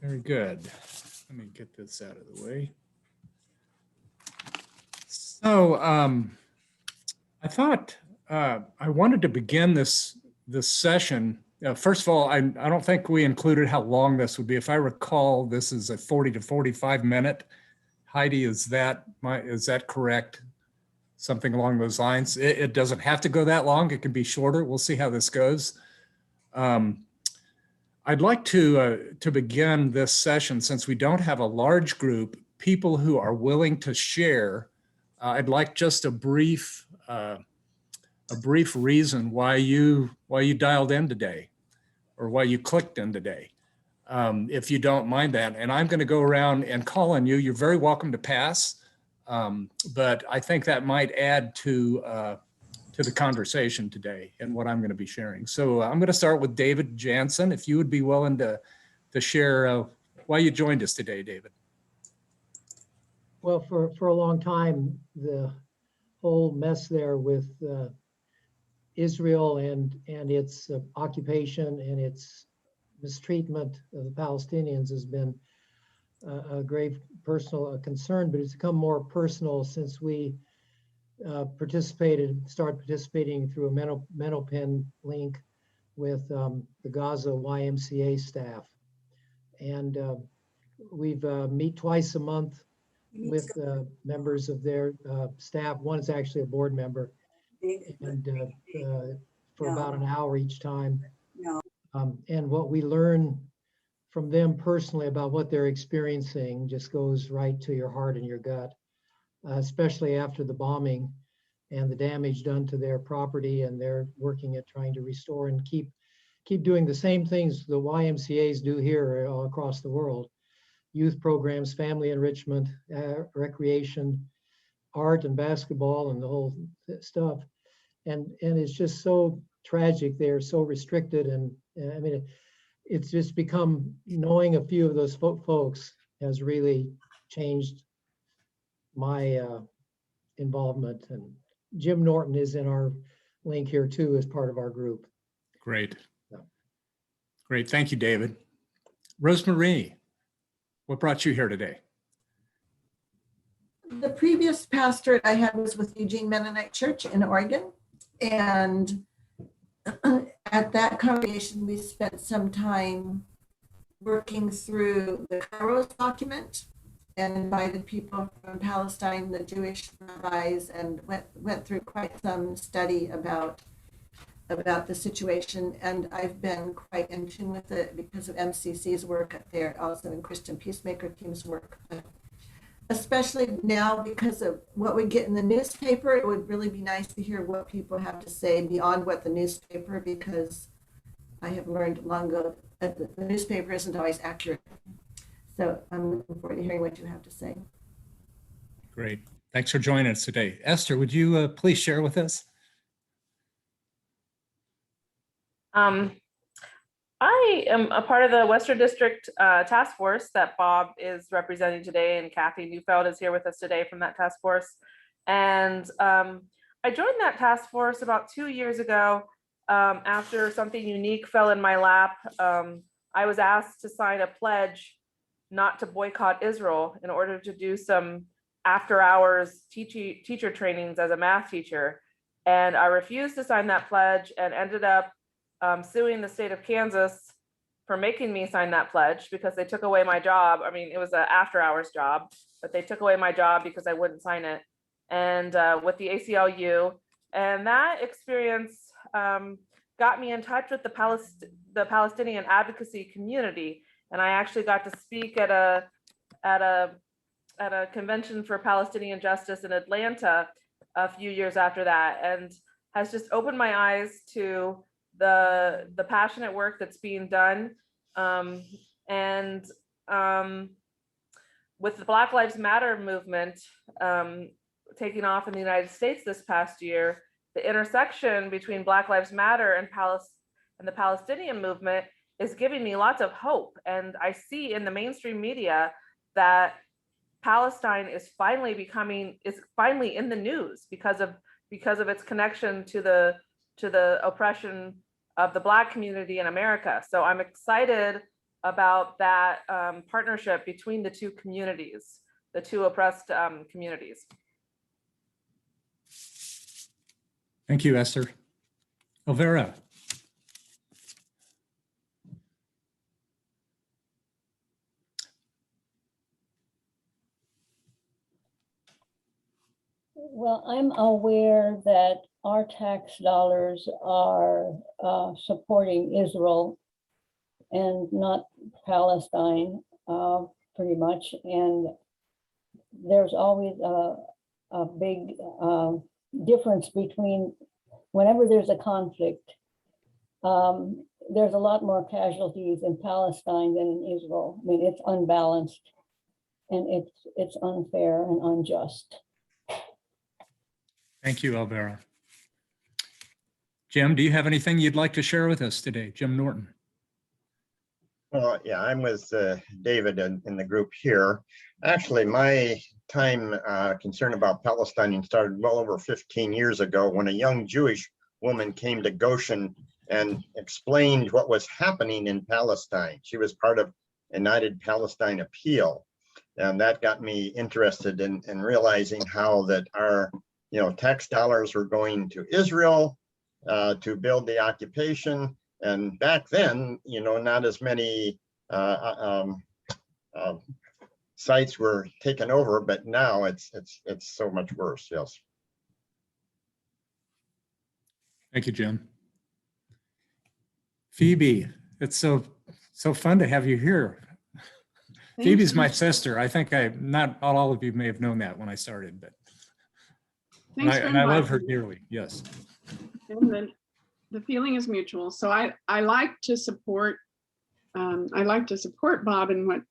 Very good. Let me get this out of the way. So I thought I wanted to begin this session. First of all, I don't think we included how long this would be. If I recall, this is a 40 to 45 minute. Heidi, is that correct? Something along those lines. It doesn't have to go that long. It can be shorter. We'll see how this goes. I'd like to begin this session, since we don't have a large group, people who are willing to share. I'd like just a brief reason why you dialed in today, or why you clicked in today, if you don't mind that. And I'm going to go around and call on you. You're very welcome to pass, but I think that might add to the conversation today and what I'm going to be sharing. So I'm going to start with David Jansen. If you would be willing to share why you joined us today, David. Well, for a long time, the whole mess there with Israel and its occupation and its mistreatment of the Palestinians has been a grave personal concern, but it's become more personal since we started participating through a mental pen link with the Gaza YMCA staff. And we've meet twice a month with members of their staff. One is actually a board member, and for about an hour each time. And what we learn from them personally about what they're experiencing just goes right to your heart and your gut, especially after the bombing and the damage done to their property. And they're working at trying to restore and keep doing the same things the YMCAs do here all across the world: youth programs, family enrichment, recreation, art and basketball, and the whole stuff. And it's just so tragic. They're so restricted. And I mean, it's just become, knowing a few of those folks has really changed my involvement. And Jim Norton is in our link here too, as part of our group. Great. Yeah. Great. Thank you, David. Rosemarie, what brought you here today? The previous pastorate I had was with Eugene Mennonite Church in Oregon. And at that congregation, we spent some time working through the Kairos document and invited people from Palestine, the Jewish rabbis, and went through quite some study about the situation. And I've been quite in tune with it because of MCC's work up there, also in Christian Peacemaker Team's work. Especially now, because of what we get in the newspaper, it would really be nice to hear what people have to say beyond what the newspaper, because I have learned long ago that the newspaper isn't always accurate. So I'm looking forward to hearing what you have to say. Great. Thanks for joining us today. Esther, would you please share with us? I am a part of the Western District Task Force that Bob is representing today, and Kathy Neufeld is here with us today from that task force. And I joined that task force about 2 years ago after something unique fell in my lap. I was asked to sign a pledge not to boycott Israel in order to do some after hours teacher trainings as a math teacher. And I refused to sign that pledge and ended up suing the state of Kansas for making me sign that pledge, because they took away my job. I mean, it was an after hours job, but they took away my job because I wouldn't sign it. And with the ACLU, and that experience got me in touch with the Palestinian advocacy community. And I actually got to speak at a convention for Palestinian justice in Atlanta a few years after that, and has just opened my eyes to the passionate work that's being done. And with the Black Lives Matter movement taking off in the United States this past year, the intersection between Black Lives Matter and the Palestinian movement is giving me lots of hope. And I see in the mainstream media that Palestine is finally in the news because of its connection to the oppression of the Black community in America. So I'm excited about that partnership between the two communities, the two oppressed communities. Thank you, Esther. Elvira. Well, I'm aware that our tax dollars are supporting Israel and not Palestine, pretty much. And there's always a big difference between whenever there's a conflict. There's a lot more casualties in Palestine than in Israel. I mean, it's unbalanced and it's unfair and unjust. Thank you, Elvira. Jim, do you have anything you'd like to share with us today? Jim Norton. Well, yeah, I'm with David in the group here. Actually, my time concern about Palestine started well over 15 years ago when a young Jewish woman came to Goshen and explained what was happening in Palestine. She was part of United Palestine Appeal. And that got me interested in realizing how that our tax dollars were going to Israel to build the occupation. And back then, not as many sites were taken over, but now it's so much worse. Yes. Thank you, Jim. Phoebe, it's so fun to have you here. Phoebe's my sister. I think not all of you may have known that when I started, but and I love her dearly. Yes. And the feeling is mutual. So I like to support Bob in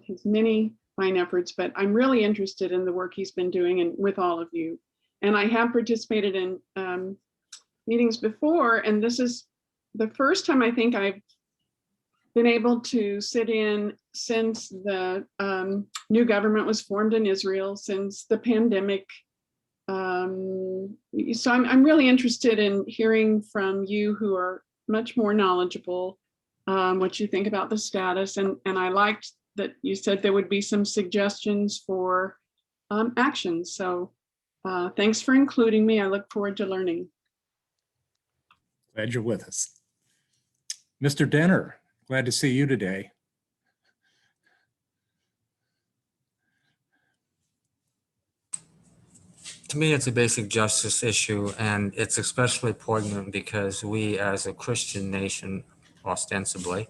his many fine efforts, but I'm really interested in the work he's been doing and with all of you. And I have participated in meetings before, and this is the first time I think I've been able to sit in since the new government was formed in Israel, since the pandemic. So I'm really interested in hearing from you who are much more knowledgeable, what you think about the status. And I liked that you said there would be some suggestions for actions. So thanks for including me. I look forward to learning. Glad you're with us. Mr. Denner, glad to see you today. To me, it's a basic justice issue, and it's especially poignant because we, as a Christian nation, ostensibly,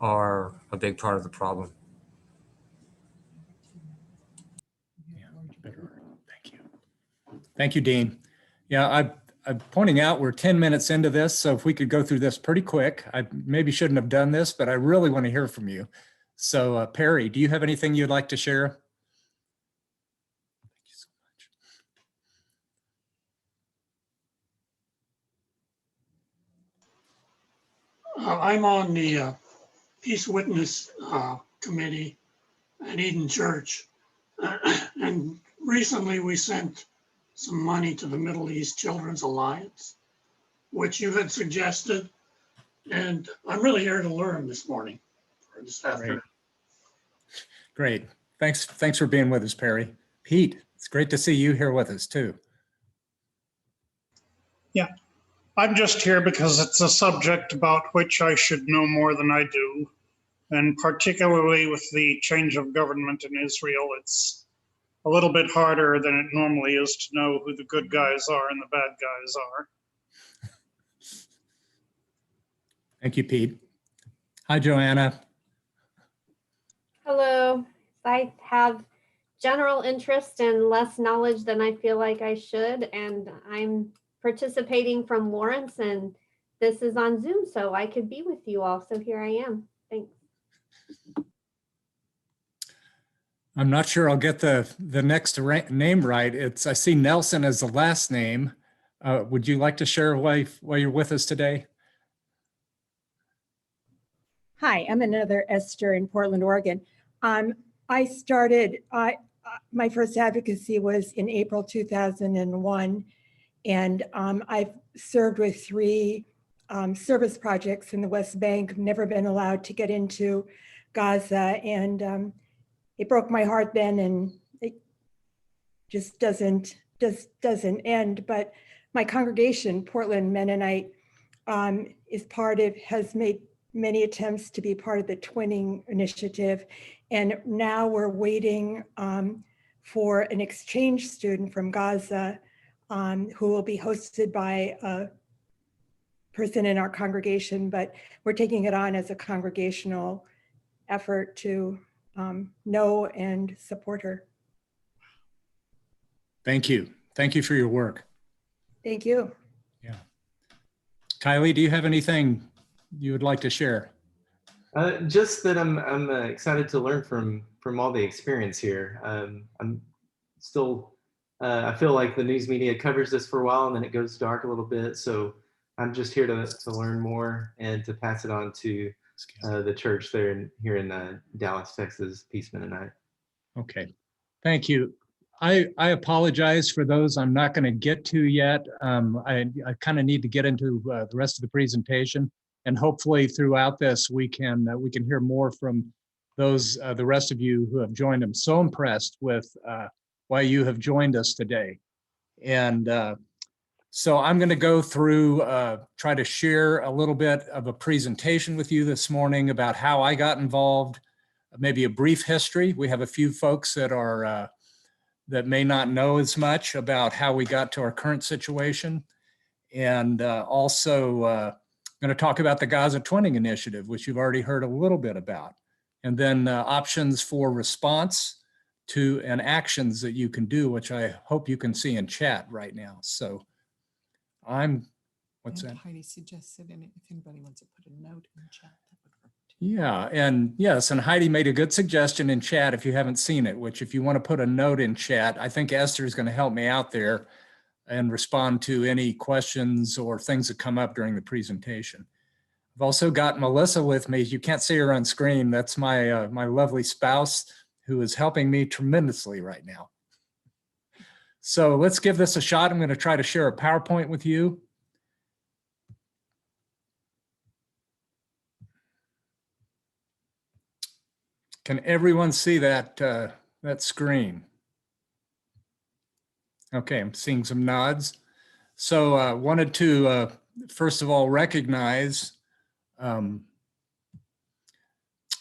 are a big part of the problem. Yeah, thank you. Thank you, Dean. Yeah, I'm pointing out we're 10 minutes into this, so if we could go through this pretty quick. I maybe shouldn't have done this, but I really want to hear from you. So Perry, do you have anything you'd like to share? Thank you so much. I'm on the Peace Witness Committee at Eden Church. And recently we sent some money to the Middle East Children's Alliance, which you had suggested. And I'm really here to learn this morning or this afternoon. Great. Thanks for being with us, Perry. Pete, it's great to see you here with us too. Yeah, I'm just here because it's a subject about which I should know more than I do. And particularly with the change of government in Israel, it's a little bit harder than it normally is to know who the good guys are and the bad guys are. Thank you, Pete. Hi, Joanna. Hello. I have general interest and less knowledge than I feel like I should, and I'm participating from Lawrence, and this is on Zoom, so I could be with you all. So here I am. Thanks. I'm not sure I'll get the next name right. I see Nelson as the last name. Would you like to share why you're with us today? Hi, I'm another Esther in Portland, Oregon. I started, my first advocacy was in April 2001, and I've served with 3 service projects in the West Bank. I've never been allowed to get into Gaza, and it broke my heart then, and it just doesn't end. But my congregation, Portland Mennonite, has made many attempts to be part of the Twinning Initiative, and now we're waiting for an exchange student from Gaza who will be hosted by a person in our congregation, but we're taking it on as a congregational effort to know and support her. Thank you. Thank you for your work. Thank you. Yeah. Kylie, do you have anything you would like to share? Just that I'm excited to learn from all the experience here. I'm still, I feel like the news media covers this for a while and then it goes dark a little bit. So I'm just here to learn more and to pass it on to the church there here in Dallas, Texas, Peace Mennonite. Okay, thank you. I apologize for those I'm not going to get to yet. I kind of need to get into the rest of the presentation, and hopefully throughout this we can hear more from those the rest of you who have joined. I'm so impressed with why you have joined us today, and so I'm going to go through try to share a little bit of a presentation with you this morning about how I got involved, maybe a brief history. We have a few folks that are that may not know as much about how we got to our current situation. And also going to talk about the Gaza Twinning Initiative, which you've already heard a little bit about. And then options for response to and actions that you can do, which I hope you can see in chat right now. So what's that? Heidi suggested, and if anybody wants to put a note in the chat, that would work. Yeah, and yes, and Heidi made a good suggestion in chat if you haven't seen it, which if you want to put a note in chat, I think Esther is going to help me out there and respond to any questions or things that come up during the presentation. I've also got Melissa with me. You can't see her on screen. That's my my lovely spouse who is helping me tremendously right now. So let's give this a shot. I'm going to try to share a PowerPoint with you. Can everyone see that that screen? Okay, I'm seeing some nods. So wanted to first of all recognize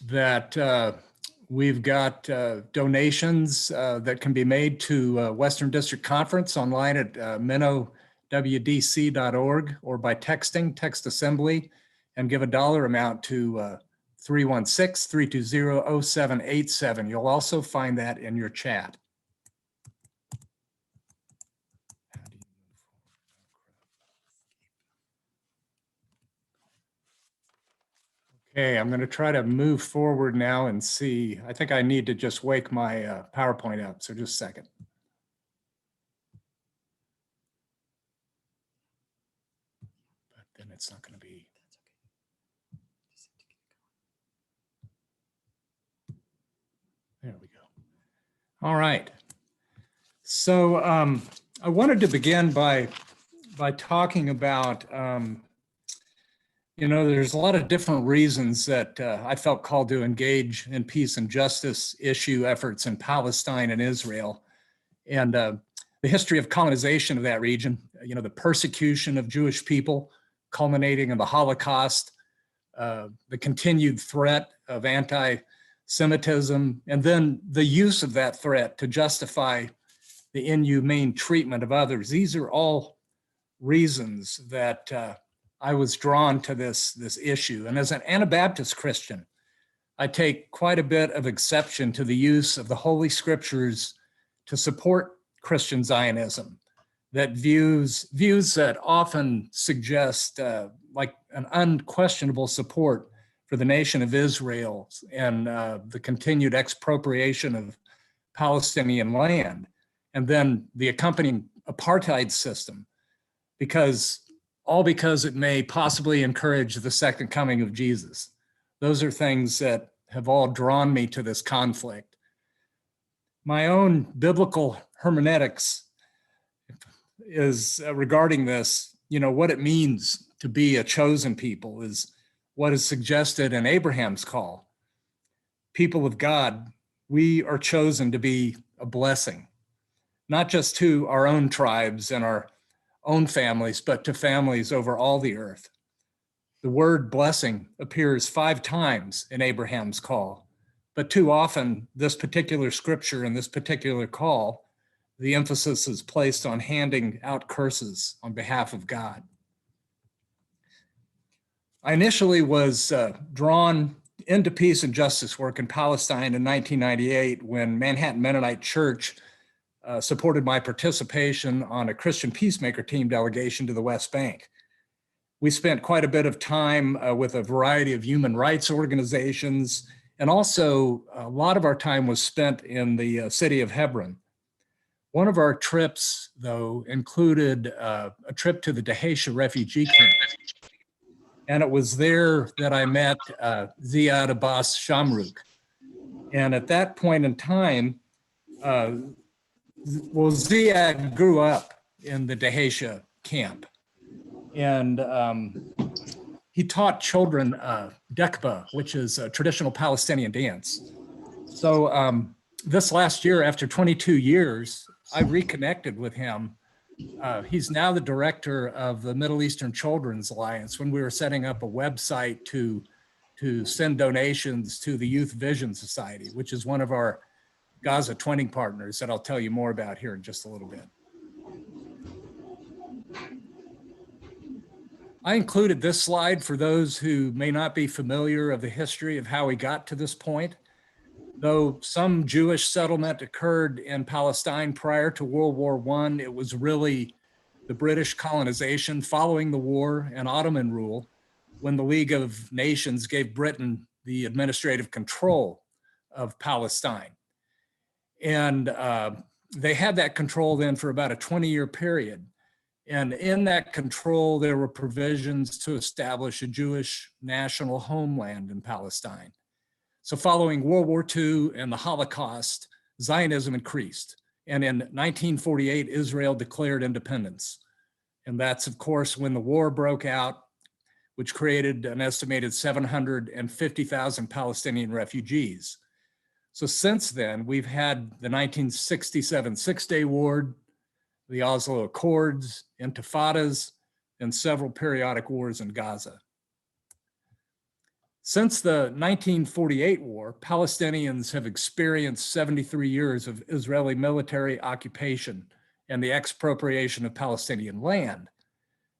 that we've got donations that can be made to Western District Conference online at minnowdc.org or by texting text assembly and give a dollar amount to 316-320-0787. You'll also find that in your chat. Okay, I'm going to try to move forward now and see. I think I need to just wake my PowerPoint up, so just a second. But then it's not going to be. There we go. All right. So I wanted to begin by talking about, you know, there's a lot of different reasons that I felt called to engage in peace and justice issue efforts in Palestine and Israel, and the history of colonization of that region, you know, the persecution of Jewish people culminating in the Holocaust, the continued threat of anti-Semitism, and then the use of that threat to justify the inhumane treatment of others. These are all reasons that I was drawn to this issue. And as an Anabaptist Christian, I take quite a bit of exception to the use of the Holy Scriptures to support Christian Zionism, that views that often suggest like an unquestionable support for the nation of Israel and the continued expropriation of Palestinian land, and then the accompanying apartheid system, because it may possibly encourage the second coming of Jesus. Those are things that have all drawn me to this conflict. My own biblical hermeneutics is regarding this, you know, what it means to be a chosen people is what is suggested in Abraham's call. People of God, we are chosen to be a blessing, not just to our own tribes and our own families, but to families over all the earth. The word blessing appears 5 times in Abraham's call, but too often this particular scripture and this particular call, the emphasis is placed on handing out curses on behalf of God. I initially was drawn into peace and justice work in Palestine in 1998 when Manhattan Mennonite Church supported my participation on a Christian peacemaker team delegation to the West Bank. We spent quite a bit of time with a variety of human rights organizations, and also a lot of our time was spent in the city of Hebron. One of our trips, though, included a trip to the Dheisheh refugee camp. And it was there that I met Ziad Abbas Shamrook. And at that point in time, Ziad grew up in the Dheisheh camp. And he taught children Dekba, which is a traditional Palestinian dance. So this last year, after 22 years, I reconnected with him. He's now the director of the Middle Eastern Children's Alliance when we were setting up a website to send donations to the Youth Vision Society, which is one of our Gaza twinning partners that I'll tell you more about here in just a little bit. I included this slide for those who may not be familiar of the history of how we got to this point. Though some Jewish settlement occurred in Palestine prior to World War I, it was really the British colonization following the war and Ottoman rule when the League of Nations gave Britain the administrative control of Palestine. And they had that control then for about a 20-year period. And in that control, there were provisions to establish a Jewish national homeland in Palestine. So following World War II and the Holocaust, Zionism increased. And in 1948, Israel declared independence. And that's, of course, when the war broke out, which created an estimated 750,000 Palestinian refugees. So since then, we've had the 1967 Six-Day War, the Oslo Accords, intifadas, and several periodic wars in Gaza. Since the 1948 war, Palestinians have experienced 73 years of Israeli military occupation and the expropriation of Palestinian land.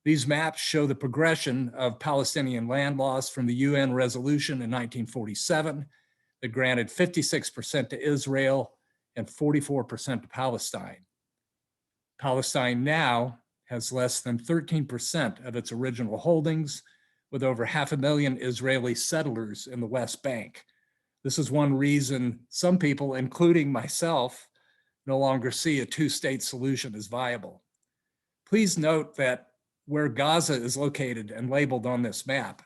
These maps show the progression of Palestinian land loss from the UN resolution in 1947 that granted 56% to Israel and 44% to Palestine. Palestine now has less than 13% of its original holdings, with over 500,000 Israeli settlers in the West Bank. This is one reason some people, including myself, no longer see a two-state solution as viable. Please note that where Gaza is located and labeled on this map,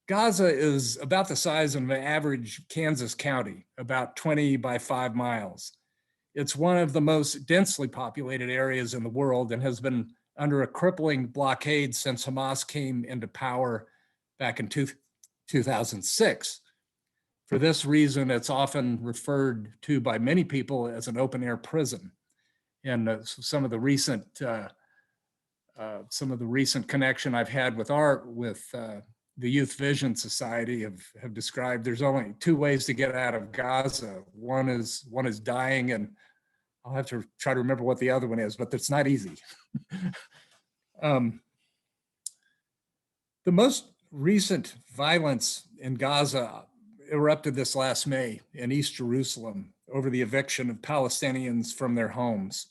Gaza is about the size of an average Kansas county, about 20 by 5 miles. It's one of the most densely populated areas in the world and has been under a crippling blockade since Hamas came into power back in 2006. For this reason, it's often referred to by many people as an open-air prison. And some of the recent connection I've had with the Youth Vision Society have described there's only 2 ways to get out of Gaza. One is dying, and I'll have to try to remember what the other one is, but it's not easy. The most recent violence in Gaza erupted this last May in East Jerusalem over the eviction of Palestinians from their homes.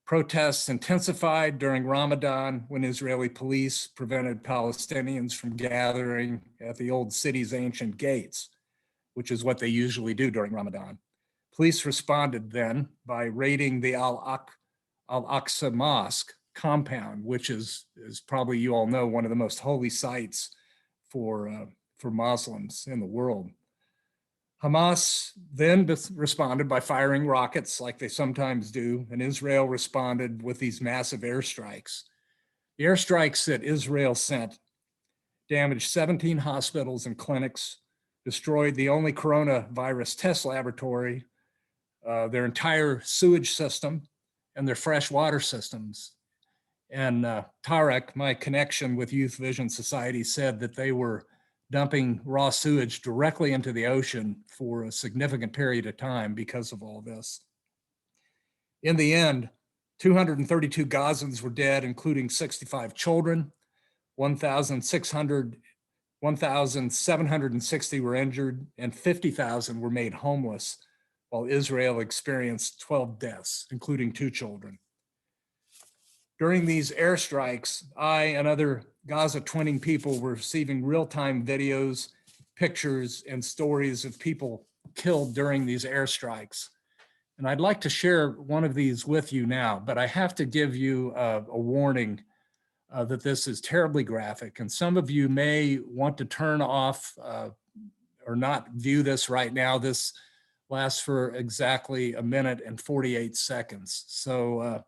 Protests intensified during Ramadan when Israeli police prevented Palestinians from gathering at the old city's ancient gates, which is what they usually do during Ramadan. Police responded then by raiding the Al-Aqsa Mosque compound, which is probably, you all know, one of the most holy sites for Muslims in the world. Hamas then responded by firing rockets like they sometimes do, and Israel responded with these massive airstrikes. The airstrikes that Israel sent damaged 17 hospitals and clinics, destroyed the only coronavirus test laboratory, their entire sewage system, and their fresh water systems. And Tarek, my connection with Youth Vision Society, said that they were dumping raw sewage directly into the ocean for a significant period of time because of all this. In the end, 232 Gazans were dead, including 65 children, 1,760 were injured, and 50,000 were made homeless, while Israel experienced 12 deaths, including 2 children. During these airstrikes, I and other Gaza twinning people were receiving real-time videos, pictures, and stories of people killed during these airstrikes. And I'd like to share one of these with you now, but I have to give you a warning that this is terribly graphic, and some of you may want to turn off or not view this right now. This lasts for exactly 1 minute and 48 seconds. So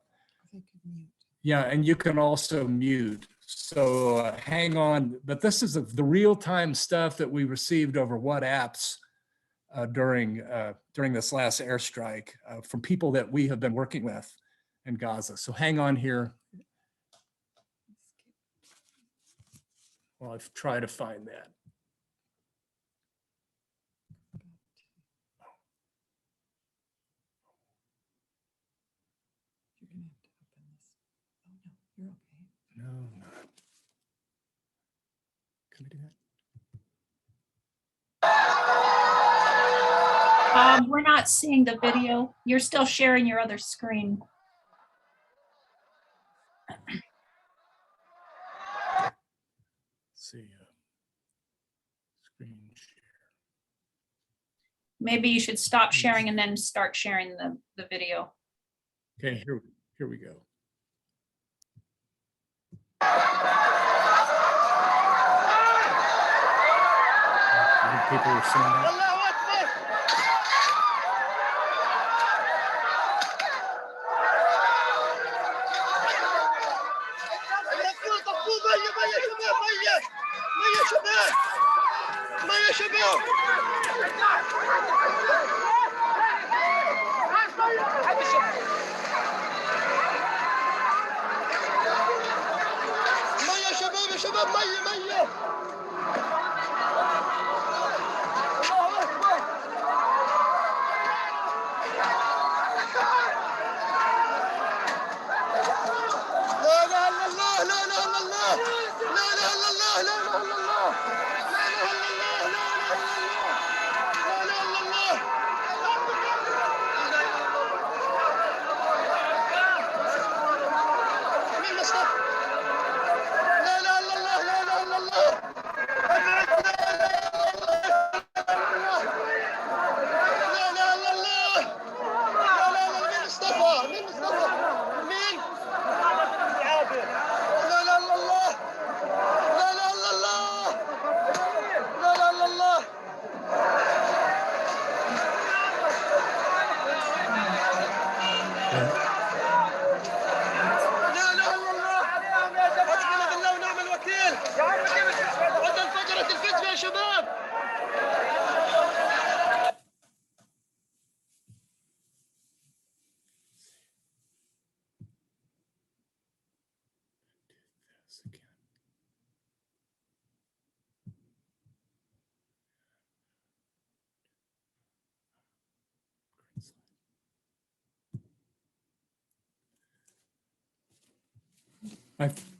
yeah, and you can also mute. So hang on, but this is the real-time stuff that we received over WhatsApps during this last airstrike from people that we have been working with in Gaza. So hang on here. Well, I've tried to find that. No, not. Can I do that? We're not seeing the video. You're still sharing your other screen. See, screen share. Maybe you should stop sharing and then start sharing the video. Okay, here we go. People are seeing that.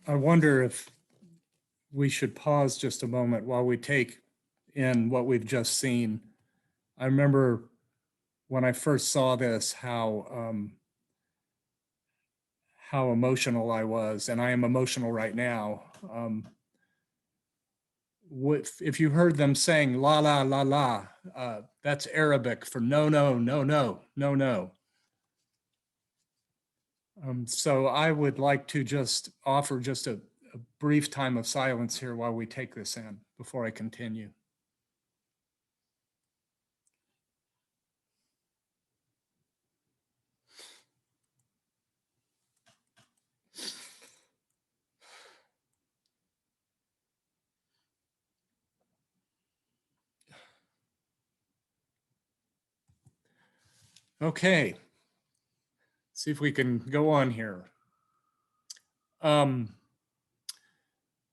I wonder if we should pause just a moment while we take in what we've just seen. I remember when I first saw this, how emotional I was, and I am emotional right now. If you heard them saying la la la la, that's Arabic for no, no, no, no, no, no. So I would like to just offer just a brief time of silence here while we take this in before I continue. Okay. See if we can go on here.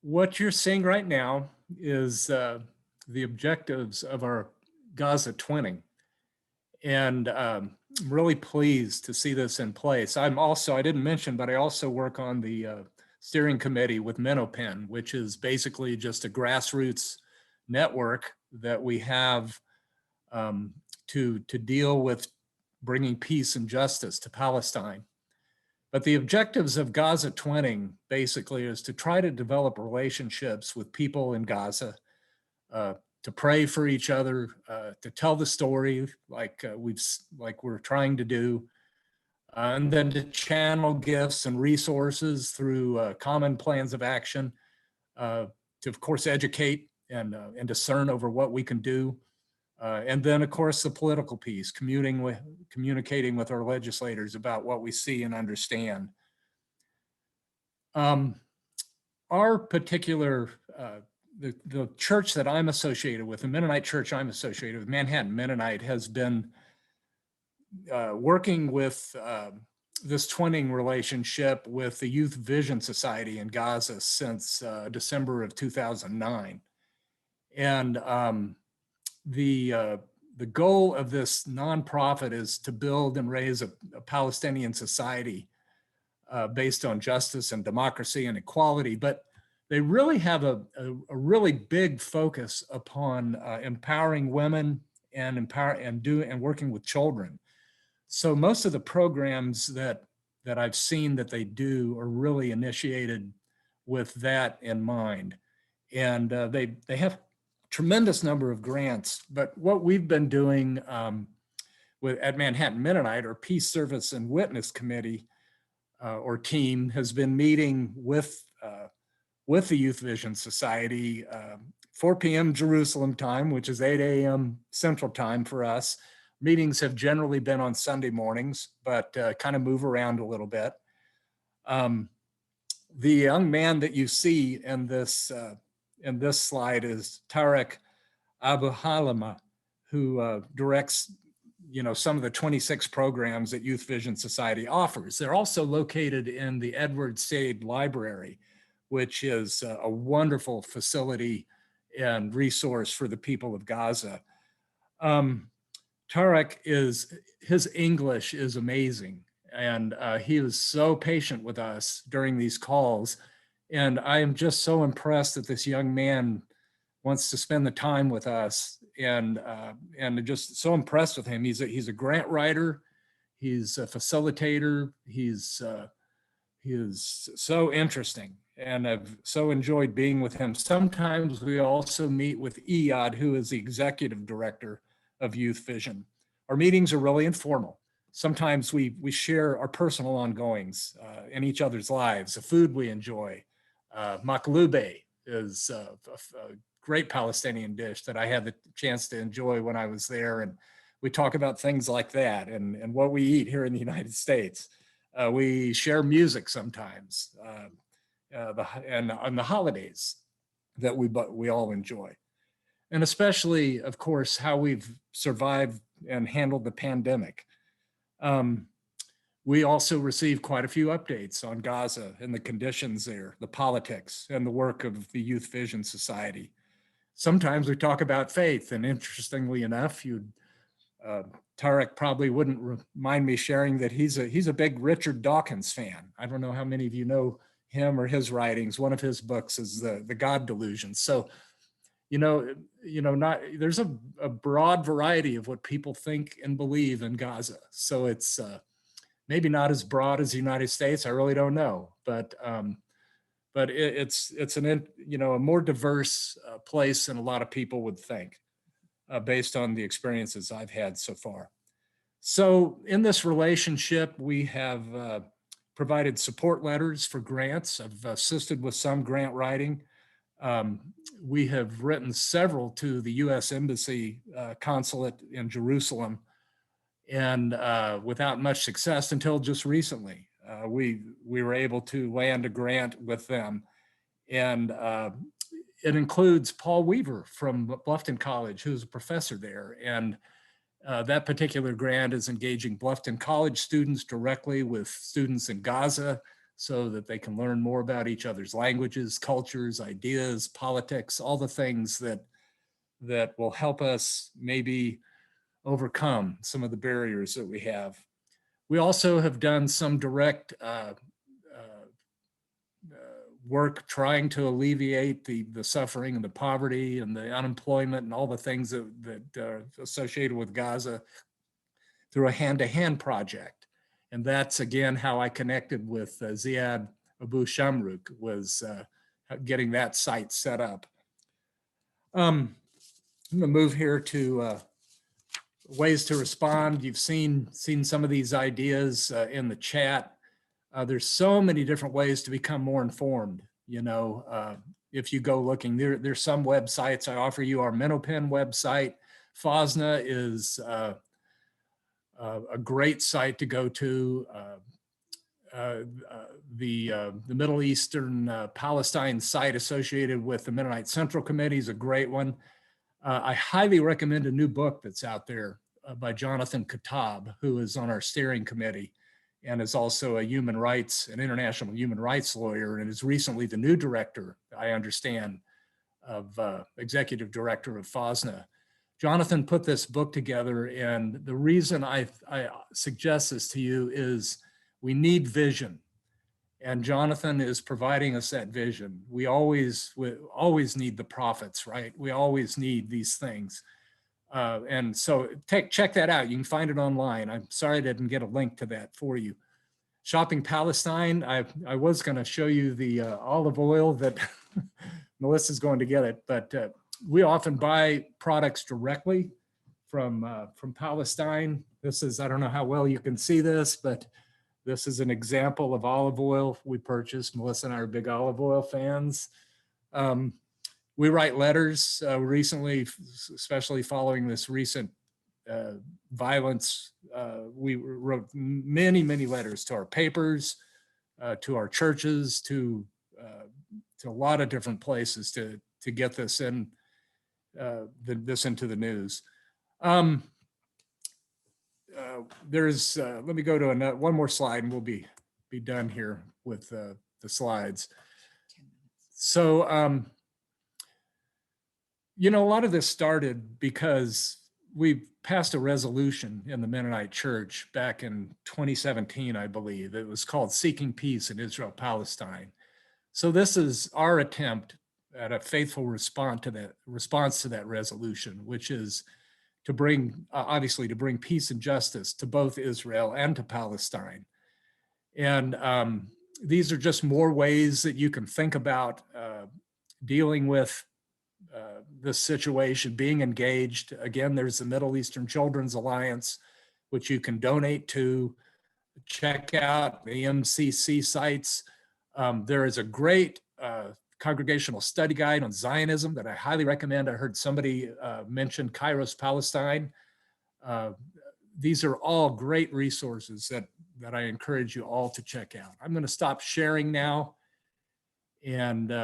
What you're seeing right now is the objectives of our Gaza twinning. And I'm really pleased to see this in place. I didn't mention, but I also work on the steering committee with MinnoPen, which is basically just a grassroots network that we have to deal with bringing peace and justice to Palestine. But the objectives of Gaza twinning basically is to try to develop relationships with people in Gaza, to pray for each other, to tell the story like we're trying to do, and then to channel gifts and resources through common plans of action, to of course educate and discern over what we can do. And then, of course, the political piece, communicating with our legislators about what we see and understand. Our particular, the church that I'm associated with, the Mennonite church I'm associated with, Manhattan Mennonite, has been working with this twinning relationship with the Youth Vision Society in Gaza since December of 2009. And the goal of this nonprofit is to build and raise a Palestinian society based on justice and democracy and equality, but they really have a really big focus upon empowering women and working with children. So most of the programs that I've seen that they do are really initiated with that in mind, and they have tremendous number of grants. But what we've been doing at Manhattan Mennonite, our Peace Service and Witness Committee or team, has been meeting with the Youth Vision Society, 4 p.m. Jerusalem time, which is 8 a.m. Central Time for us. Meetings have generally been on Sunday mornings, but kind of move around a little bit. The young man that you see in this slide is Tarek Abu Halima, who directs, some of the 26 programs that Youth Vision Society offers. They're also located in the Edward Said Library, which is a wonderful facility and resource for the people of Gaza. Tarek his English is amazing, and he was so patient with us during these calls. And I am just so impressed that this young man wants to spend the time with us, and just so impressed with him. He's a grant writer, he's a facilitator, he is so interesting, and I've so enjoyed being with him. Sometimes we also meet with Iyad, who is the executive director of Youth Vision. Our meetings are really informal. Sometimes we share our personal ongoings in each other's lives, the food we enjoy. Maklube is a great Palestinian dish that I had the chance to enjoy when I was there. And we talk about things like that and what we eat here in the United States. We share music sometimes, and on the holidays that we all enjoy. And especially, of course, how we've survived and handled the pandemic. We also receive quite a few updates on Gaza and the conditions there, the politics, and the work of the Youth Vision Society. Sometimes we talk about faith, and interestingly enough, Tarek probably wouldn't mind me sharing that he's a big Richard Dawkins fan. I don't know how many of you know him or his writings. One of his books is the God Delusion. So, there's a broad variety of what people think and believe in Gaza. So it's maybe not as broad as the United States. I really don't know, but it's a more diverse place than a lot of people would think, based on the experiences I've had so far. So in this relationship, we have provided support letters for grants. I've assisted with some grant writing. We have written several to the U.S. Embassy consulate in Jerusalem, and without much success until just recently. We were able to land a grant with them, and it includes Paul Weaver from Bluffton College, who's a professor there, and That particular grant is engaging Bluffton College students directly with students in Gaza so that they can learn more about each other's languages, cultures, ideas, politics, all the things that will help us maybe overcome some of the barriers that we have. We also have done some direct work trying to alleviate the suffering and the poverty and the unemployment and all the things that are associated with Gaza through a hand-to-hand project. And that's again how I connected with Ziad Abu Shamruk, was getting that site set up. I'm gonna move here to ways to respond. You've seen some of these ideas in the chat. There's so many different ways to become more informed. You know, if you go looking, there's some websites. I offer you our MinnoPen website. FOSNA is a great site to go to. The Middle Eastern Palestine site associated with the Mennonite Central Committee is a great one. I highly recommend a new book that's out there by Jonathan Katab, who is on our steering committee and is also an international human rights lawyer, and is recently the new director, I understand, of executive director of FOSNA. Jonathan put this book together, and the reason I suggest this to you is we need vision. And Jonathan is providing us that vision. We always need the prophets, right? We always need these things. And so check that out. You can find it online. I'm sorry I didn't get a link to that for you. Shopping Palestine, I was gonna show you the olive oil that Melissa's going to get it, but we often buy products directly from Palestine. This is, I don't know how well you can see this, but this is an example of olive oil we purchased. Melissa and I are big olive oil fans. We write letters recently, especially following this recent violence. We wrote many, many letters to our papers, to our churches, to a lot of different places to get this in, this into the news. Let me go to one more slide and we'll be done here with the slides. So, you know, a lot of this started because we passed a resolution in the Mennonite Church back in 2017, I believe. It was called Seeking Peace in Israel-Palestine. So this is our attempt at a faithful response to that resolution, which is to bring, obviously, to bring peace and justice to both Israel and to Palestine. And these are just more ways that you can think about dealing with this situation, being engaged. Again, there's the Middle Eastern Children's Alliance, which you can donate to. Check out the MCC sites. There is a great congregational study guide on Zionism that I highly recommend. I heard somebody mention Kairos Palestine. These are all great resources that I encourage you all to check out. I'm going to stop sharing now, and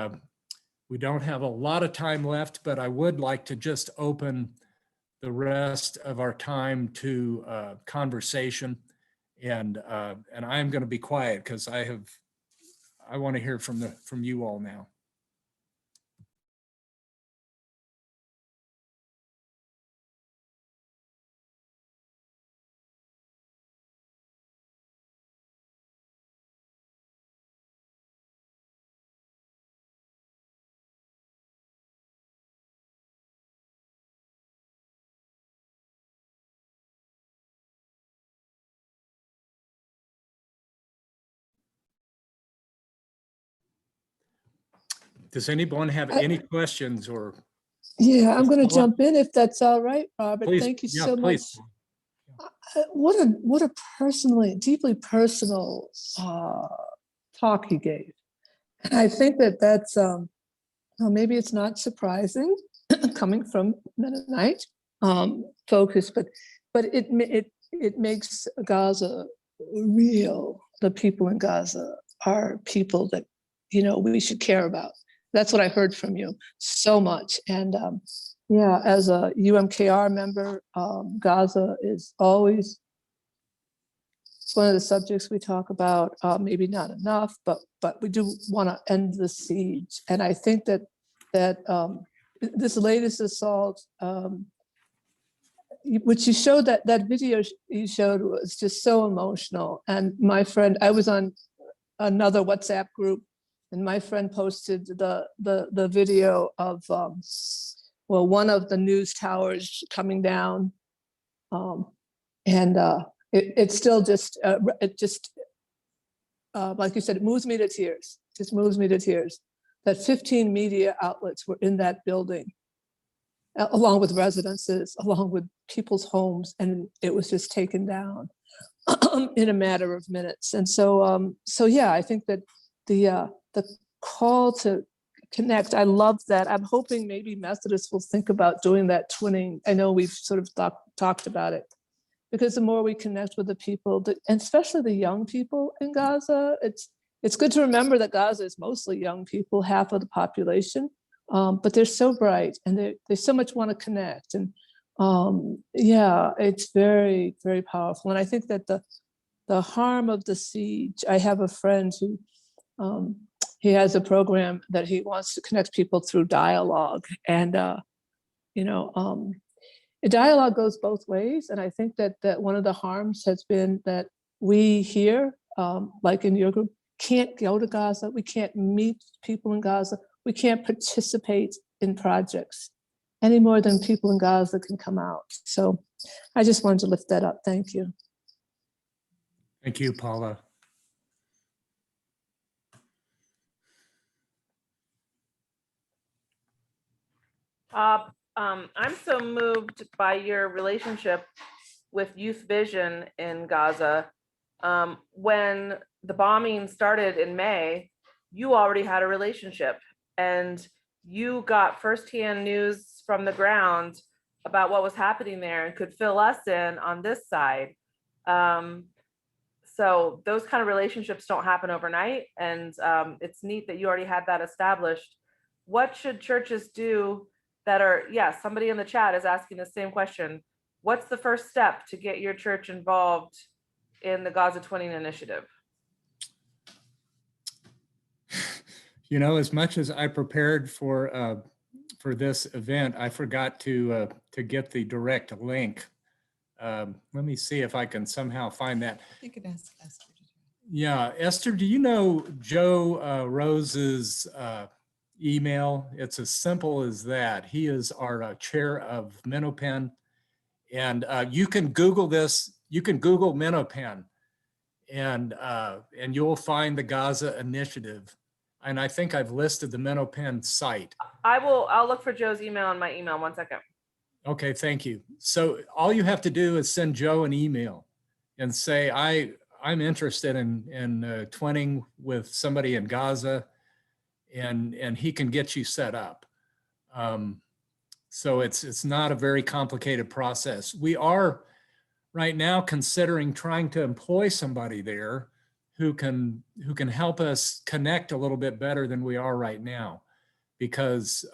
we don't have a lot of time left, but I would like to just open the rest of our time to conversation, and I'm going to be quiet because I want to hear from you all now. Does anyone have any questions or? Yeah, I'm going to jump in if that's all right, Robert. Please, Thank you yeah, so much. please. What a deeply personal talk he gave. And I think that's well, maybe it's not surprising coming from Mennonite focus, but it makes Gaza real. The people in Gaza are people that, you know, we should care about. That's what I heard from you so much. And, Yeah, as a UMKR member, Gaza is always one of the subjects we talk about. Maybe not enough, but we do want to end the siege. And I think that this latest assault, which you showed, that video you showed was just so emotional. And my friend, I was on another WhatsApp group, and my friend posted the video of one of the news towers coming down, and it still just like you said, it moves me to tears. Just moves me to tears that 15 media outlets were in that building, along with residences, along with people's homes, and it was just taken down in a matter of minutes. And so yeah, I think that the call to connect, I love that. I'm hoping maybe Methodists will think about doing that twinning. I know we've sort of talked about it, because the more we connect with the people, and especially the young people in Gaza, it's good to remember that Gaza is mostly young people, half of the population, but they're so bright and they so much want to connect. And yeah, it's very, very powerful. And I think that the harm of the siege, I have a friend who, he has a program that he wants to connect people through dialogue. And, a dialogue goes both ways. And I think that one of the harms has been that we here, like in your group, can't go to Gaza. We can't meet people in Gaza. We can't participate in projects any more than people in Gaza can come out. So I just wanted to lift that up. Thank you. Thank you, Paula. I'm so moved by your relationship with Youth Vision in Gaza. When the bombing started in May, you already had a relationship and you got firsthand news from the ground about what was happening there and could fill us in on this side. So those kind of relationships don't happen overnight. And it's neat that you already had that established. What should churches do that are, yeah, somebody in the chat is asking the same question. What's the first step to get your church involved in the Gaza Twinning Initiative? You know, as much as I prepared for this event, I forgot to get the direct link. Let me see if I can somehow find that. You could ask Esther. Yeah, Esther, do you know Joe Rose's email? It's as simple as that. He is our chair of Minopen, and you can Google this. You can Google Minopen, and you'll find the Gaza Initiative. And I think I've listed the Minopen site. I'll look for Joe's email in my email. 1 second. Okay, thank you. So all you have to do is send Joe an email and say, I'm interested in twinning with somebody in Gaza, and he can get you set up. So it's not a very complicated process. We are right now considering trying to employ somebody there who can help us connect a little bit better than we are right now, because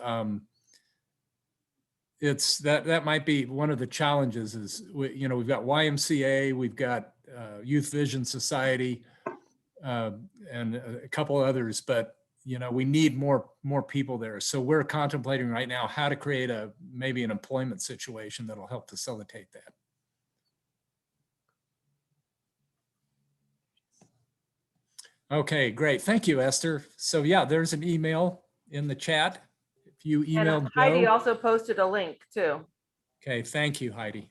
it's that might be one of the challenges. Is we've got YMCA, we've got Youth Vision Society, and a couple others, but we need more people there. So we're contemplating right now how to create maybe an employment situation that'll help facilitate that. Okay, great. Thank you, Esther. So yeah, there's an email in the chat. If you email And Heidi Joe. also posted a link too. Okay, thank you, Heidi.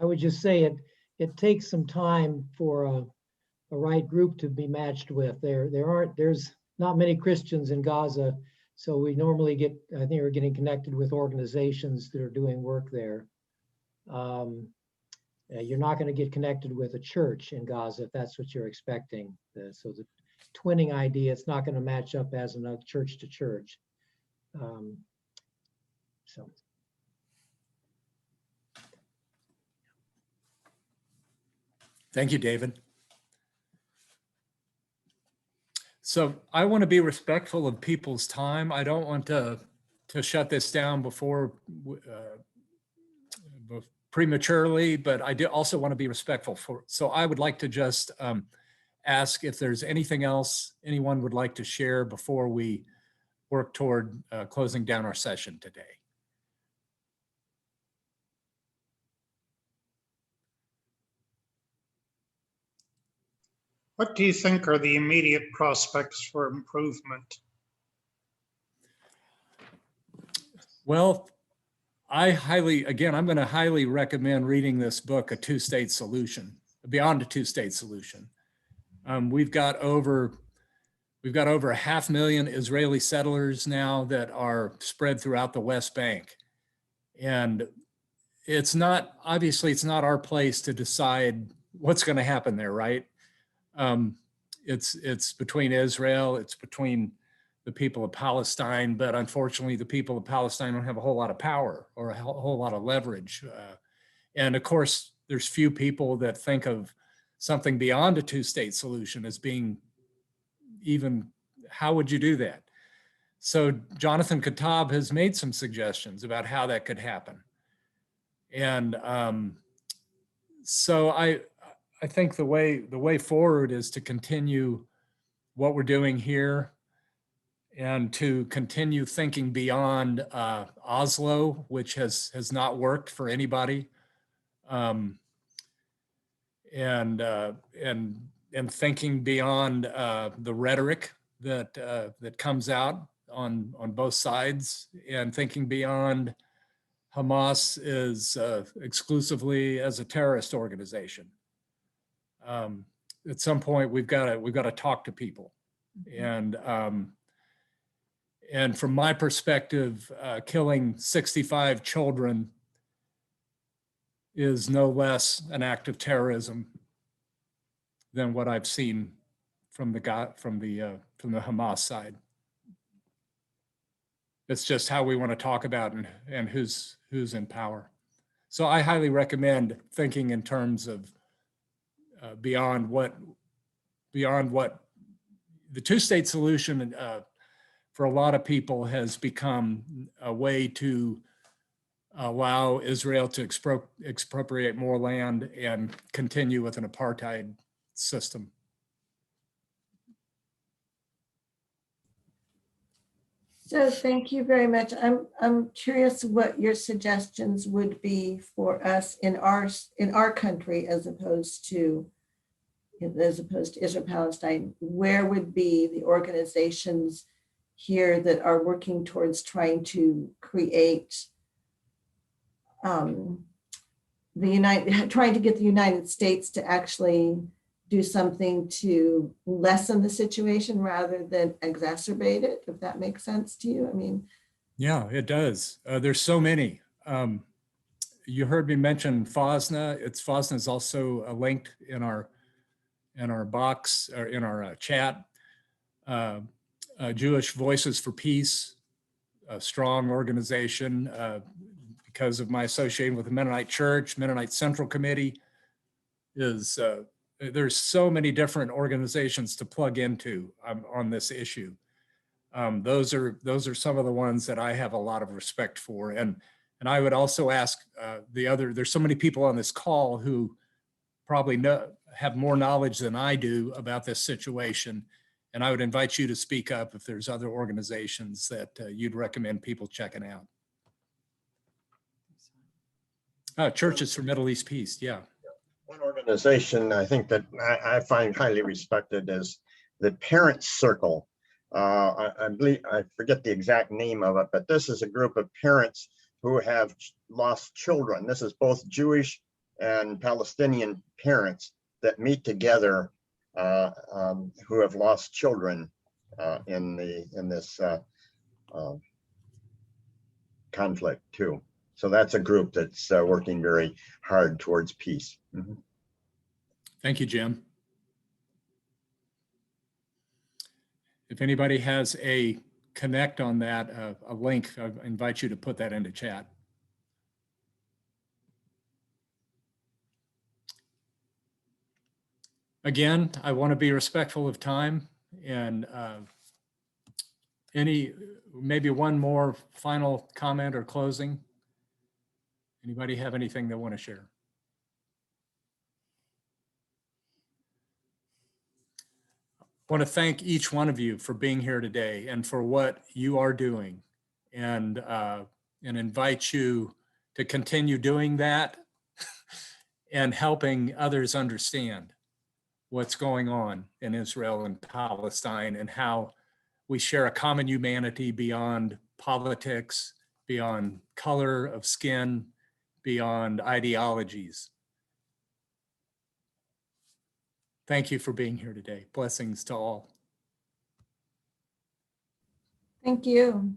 I would just say it takes some time for a right group to be matched with. There's not many Christians in Gaza, so we normally I think we're getting connected with organizations that are doing work there. You're not going to get connected with a church in Gaza if that's what you're expecting. So the twinning idea, it's not going to match up as a church to church. So. Thank you, David. So I want to be respectful of people's time. I don't want to shut this down before prematurely, but I do also want to be respectful for. So I would like to just ask if there's anything else anyone would like to share before we work toward closing down our session today. What do you think are the immediate prospects for improvement? Well, I'm going to highly recommend reading this book, A Two-State Solution, Beyond a Two-State Solution. We've got over 500,000 Israeli settlers now that are spread throughout the West Bank. And obviously it's not our place to decide what's going to happen there, right? It's between Israel, it's between the people of Palestine, but unfortunately the people of Palestine don't have a whole lot of power or a whole lot of leverage. And of course, there's few people that think of something beyond a two-state solution as being even, how would you do that? So Jonathan Katab has made some suggestions about how that could happen. And so I think the way forward is to continue what we're doing here and to continue thinking beyond Oslo, which has not worked for anybody, and thinking beyond the rhetoric that comes out on both sides, and thinking beyond Hamas is exclusively as a terrorist organization. At some point, we've got to talk to people, and from my perspective, killing 65 children is no less an act of terrorism than what I've seen from the Hamas side. It's just how we want to talk about and who's in power. So I highly recommend thinking in terms of beyond what the two-state solution for a lot of people has become a way to allow Israel to expropriate more land and continue with an apartheid system. So thank you very much. I'm curious what your suggestions would be for us in our country as opposed to Israel Palestine. Where would be the organizations here that are working towards trying to create trying to get the United States to actually do something to lessen the situation rather than exacerbate it, if that makes sense to you? I mean, yeah, it does. There's so many. You heard me mention FOSNA. FOSNA is also linked in our box or in our chat. Jewish Voices for Peace, a strong organization because of my association with the Mennonite Church. Mennonite Central Committee is, there's so many different organizations to plug into on this issue. Those are some of the ones that I have a lot of respect for. And I would also ask there's so many people on this call who probably have more knowledge than I do about this situation. And I would invite you to speak up if there's other organizations that you'd recommend people checking out. Churches for Middle East Peace, yeah. One organization I think that I find highly respected is the Parents Circle. I believe, I forget the exact name of it, but this is a group of parents who have lost children. This is both Jewish and Palestinian parents that meet together who have lost children in this conflict too. So that's a group that's working very hard towards peace. Mm-hmm. Thank you, Jim. If anybody has a connect on that, a link, I invite you to put that into chat. Again, I want to be respectful of time. And maybe one more final comment or closing? Anybody have anything they want to share? I want to thank each one of you for being here today and for what you are doing, and invite you to continue doing that and helping others understand what's going on in Israel and Palestine, and how we share a common humanity beyond politics, beyond color of skin, beyond ideologies. Thank you for being here today. Blessings to all. Thank you.